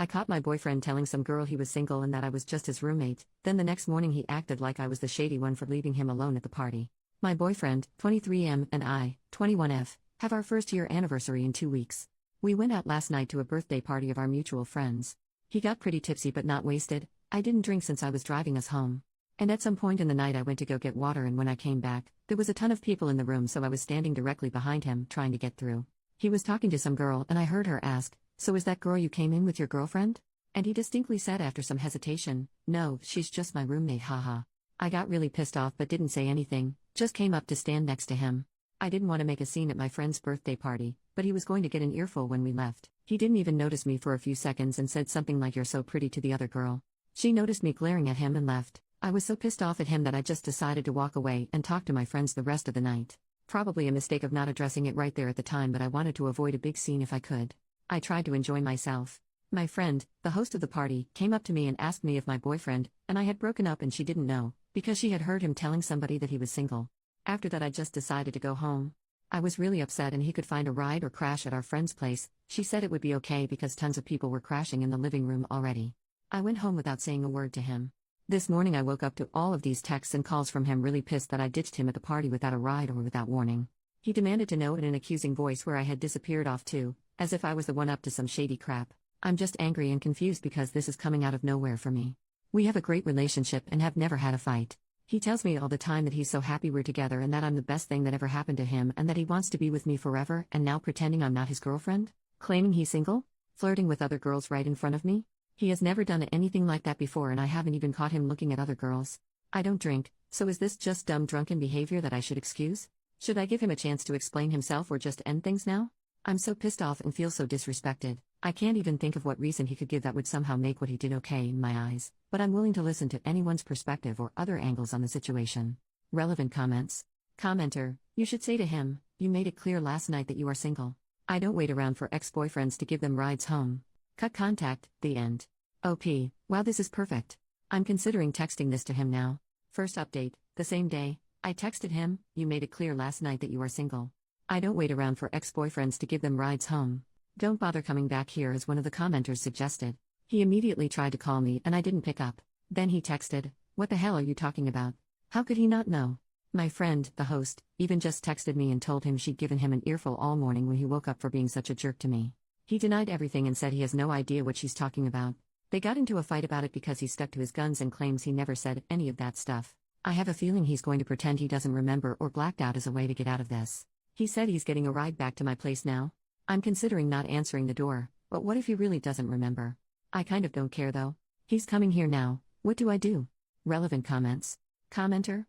I caught my boyfriend telling some girl he was single and that I was just his roommate. Then the next morning he acted like I was the shady one for leaving him alone at the party. My boyfriend, 23M, and I, 21F, have our first year anniversary in 2 weeks. We went out last night to a birthday party of our mutual friends. He got pretty tipsy but not wasted. I didn't drink since I was driving us home. And at some point in the night I went to go get water, and when I came back, there was a ton of people in the room, so I was standing directly behind him, trying to get through. He was talking to some girl and I heard her ask, "So is that girl you came in with your girlfriend?" And he distinctly said after some hesitation, "No, she's just my roommate, haha." I got really pissed off but didn't say anything, just came up to stand next to him. I didn't want to make a scene at my friend's birthday party, but he was going to get an earful when we left. He didn't even notice me for a few seconds and said something like, "You're so pretty," to the other girl. She noticed me glaring at him and left. I was so pissed off at him that I just decided to walk away and talk to my friends the rest of the night. Probably a mistake of not addressing it right there at the time, but I wanted to avoid a big scene if I could. I tried to enjoy myself. My friend, the host of the party, came up to me and asked me if my boyfriend and I had broken up, and she didn't know, because she had heard him telling somebody that he was single. After that I just decided to go home. I was really upset and he could find a ride or crash at our friend's place. She said it would be okay because tons of people were crashing in the living room already. I went home without saying a word to him. This morning I woke up to all of these texts and calls from him, really pissed that I ditched him at the party without a ride or without warning. He demanded to know in an accusing voice where I had disappeared off to, as if I was the one up to some shady crap. I'm just angry and confused because this is coming out of nowhere for me. We have a great relationship and have never had a fight. He tells me all the time that he's so happy we're together and that I'm the best thing that ever happened to him and that he wants to be with me forever, and now pretending I'm not his girlfriend? Claiming he's single? Flirting with other girls right in front of me? He has never done anything like that before, and I haven't even caught him looking at other girls. I don't drink, so is this just dumb drunken behavior that I should excuse? Should I give him a chance to explain himself or just end things now? I'm so pissed off and feel so disrespected. I can't even think of what reason he could give that would somehow make what he did okay in my eyes, but I'm willing to listen to anyone's perspective or other angles on the situation. Relevant comments. Commenter, you should say to him, "You made it clear last night that you are single. I don't wait around for ex-boyfriends to give them rides home. Cut contact, the end." OP, wow, this is perfect. I'm considering texting this to him now. First update, the same day, I texted him, "You made it clear last night that you are single. I don't wait around for ex-boyfriends to give them rides home. Don't bother coming back here," as one of the commenters suggested. He immediately tried to call me and I didn't pick up. Then he texted, "What the hell are you talking about?" How could he not know? My friend, the host, even just texted me and told him she'd given him an earful all morning when he woke up for being such a jerk to me. He denied everything and said he has no idea what she's talking about. They got into a fight about it because he stuck to his guns and claims he never said any of that stuff. I have a feeling he's going to pretend he doesn't remember or blacked out as a way to get out of this. He said he's getting a ride back to my place now. I'm considering not answering the door, but what if he really doesn't remember? I kind of don't care though. He's coming here now, what do I do? Relevant comments. Commenter,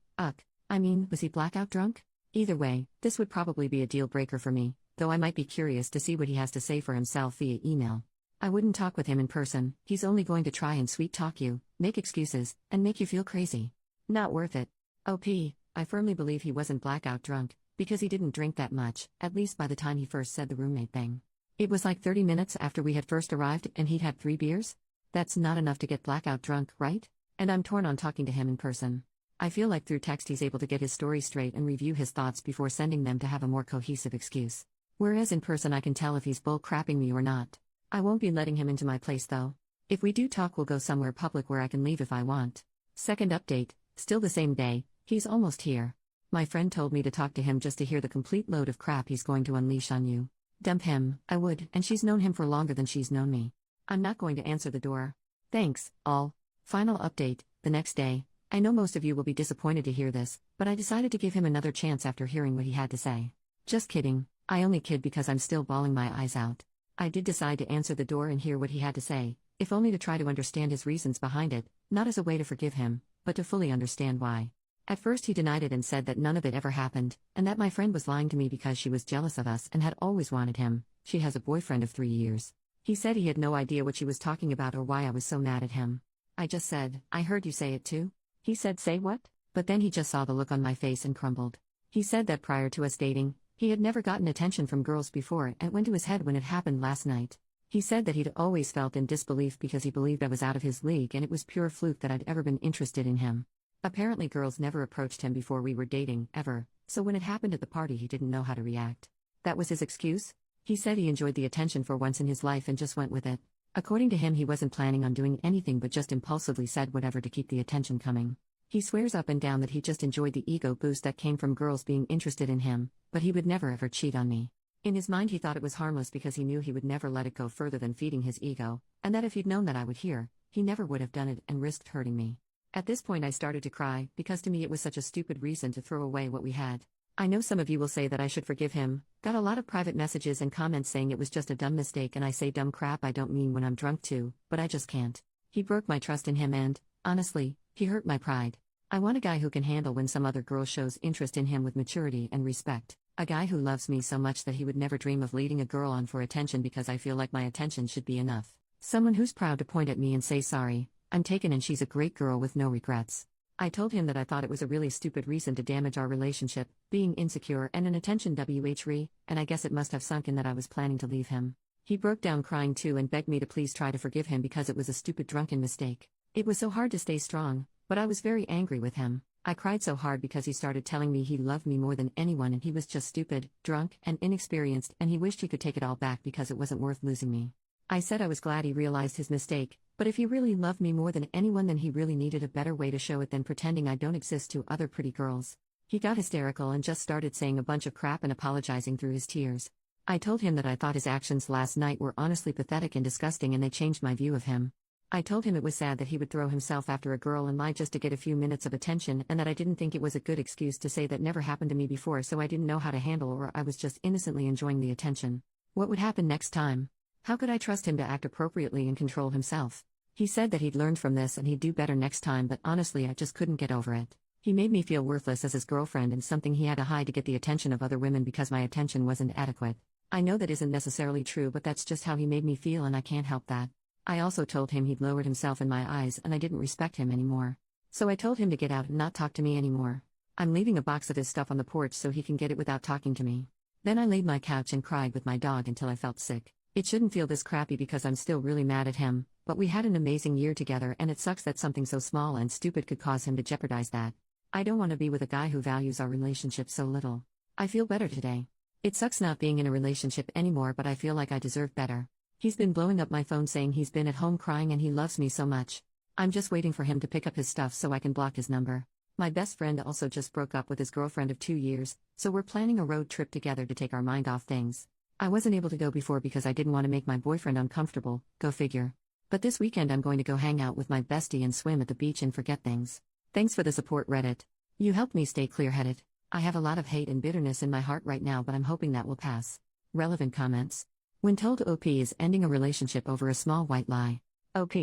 was he blackout drunk? Either way, this would probably be a deal breaker for me, though I might be curious to see what he has to say for himself via email. I wouldn't talk with him in person. He's only going to try and sweet talk you, make excuses, and make you feel crazy. Not worth it. OP, I firmly believe he wasn't blackout drunk, because he didn't drink that much, at least by the time he first said the roommate thing. It was like 30 minutes after we had first arrived and he'd had 3 beers? That's not enough to get blackout drunk, right? And I'm torn on talking to him in person. I feel like through text he's able to get his story straight and review his thoughts before sending them to have a more cohesive excuse. Whereas in person I can tell if he's bull-crapping me or not. I won't be letting him into my place though. If we do talk, we'll go somewhere public where I can leave if I want. Second update, still the same day, he's almost here. My friend told me to talk to him just to hear the complete load of crap he's going to unleash on you. Dump him, I would, and she's known him for longer than she's known me. I'm not going to answer the door. Thanks, all. Final update, the next day. I know most of you will be disappointed to hear this, but I decided to give him another chance after hearing what he had to say. Just kidding, I only kid because I'm still bawling my eyes out. I did decide to answer the door and hear what he had to say, if only to try to understand his reasons behind it, not as a way to forgive him, but to fully understand why. At first he denied it and said that none of it ever happened, and that my friend was lying to me because she was jealous of us and had always wanted him. She has a boyfriend of 3 years. He said he had no idea what she was talking about or why I was so mad at him. I just said, "I heard you say it too." He said, "Say what?" But then he just saw the look on my face and crumbled. He said that prior to us dating, he had never gotten attention from girls before, and it went to his head when it happened last night. He said that he'd always felt in disbelief because he believed I was out of his league and it was pure fluke that I'd ever been interested in him. Apparently girls never approached him before we were dating, ever, so when it happened at the party he didn't know how to react. That was his excuse? He said he enjoyed the attention for once in his life and just went with it. According to him, he wasn't planning on doing anything but just impulsively said whatever to keep the attention coming. He swears up and down that he just enjoyed the ego boost that came from girls being interested in him, but he would never ever cheat on me. In his mind, he thought it was harmless because he knew he would never let it go further than feeding his ego, and that if he'd known that I would hear, he never would have done it and risked hurting me. At this point I started to cry, because to me it was such a stupid reason to throw away what we had. I know some of you will say that I should forgive him. Got a lot of private messages and comments saying it was just a dumb mistake, and I say dumb crap I don't mean when I'm drunk too, but I just can't. He broke my trust in him and, honestly, he hurt my pride. I want a guy who can handle when some other girl shows interest in him with maturity and respect. A guy who loves me so much that he would never dream of leading a girl on for attention because I feel like my attention should be enough. Someone who's proud to point at me and say sorry, I'm taken and she's a great girl with no regrets. I told him that I thought it was a really stupid reason to damage our relationship, being insecure and an attention whore, and I guess it must have sunk in that I was planning to leave him. He broke down crying too and begged me to please try to forgive him because it was a stupid drunken mistake. It was so hard to stay strong, but I was very angry with him. I cried so hard because he started telling me he loved me more than anyone and he was just stupid, drunk, and inexperienced, and he wished he could take it all back because it wasn't worth losing me. I said I was glad he realized his mistake, but if he really loved me more than anyone, then he really needed a better way to show it than pretending I don't exist to other pretty girls. He got hysterical and just started saying a bunch of crap and apologizing through his tears. I told him that I thought his actions last night were honestly pathetic and disgusting, and they changed my view of him. I told him it was sad that he would throw himself after a girl and lie just to get a few minutes of attention, and that I didn't think it was a good excuse to say that never happened to me before, so I didn't know how to handle, or I was just innocently enjoying the attention. What would happen next time? How could I trust him to act appropriately and control himself? He said that he'd learned from this and he'd do better next time, but honestly I just couldn't get over it. He made me feel worthless as his girlfriend and something he had to hide to get the attention of other women because my attention wasn't adequate. I know that isn't necessarily true, but that's just how he made me feel and I can't help that. I also told him he'd lowered himself in my eyes and I didn't respect him anymore. So I told him to get out and not talk to me anymore. I'm leaving a box of his stuff on the porch so he can get it without talking to me. Then I laid my couch and cried with my dog until I felt sick. It shouldn't feel this crappy because I'm still really mad at him, but we had an amazing year together and it sucks that something so small and stupid could cause him to jeopardize that. I don't want to be with a guy who values our relationship so little. I feel better today. It sucks not being in a relationship anymore, but I feel like I deserve better. He's been blowing up my phone saying he's been at home crying and he loves me so much. I'm just waiting for him to pick up his stuff so I can block his number. My best friend also just broke up with his girlfriend of 2 years, so we're planning a road trip together to take our mind off things. I wasn't able to go before because I didn't want to make my boyfriend uncomfortable, go figure. But this weekend I'm going to go hang out with my bestie and swim at the beach and forget things. Thanks for the support, Reddit. You helped me stay clear-headed. I have a lot of hate and bitterness in my heart right now, but I'm hoping that will pass. Relevant comments. When told OP is ending a relationship over a small white lie. OP,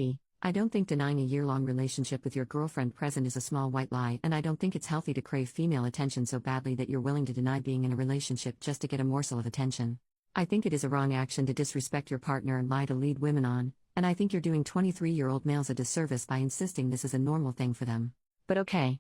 I don't think denying a year-long relationship with your girlfriend present is a small white lie, and I don't think it's healthy to crave female attention so badly that you're willing to deny being in a relationship just to get a morsel of attention. I think it is a wrong action to disrespect your partner and lie to lead women on, and I think you're doing 23-year-old males a disservice by insisting this is a normal thing for them. But okay.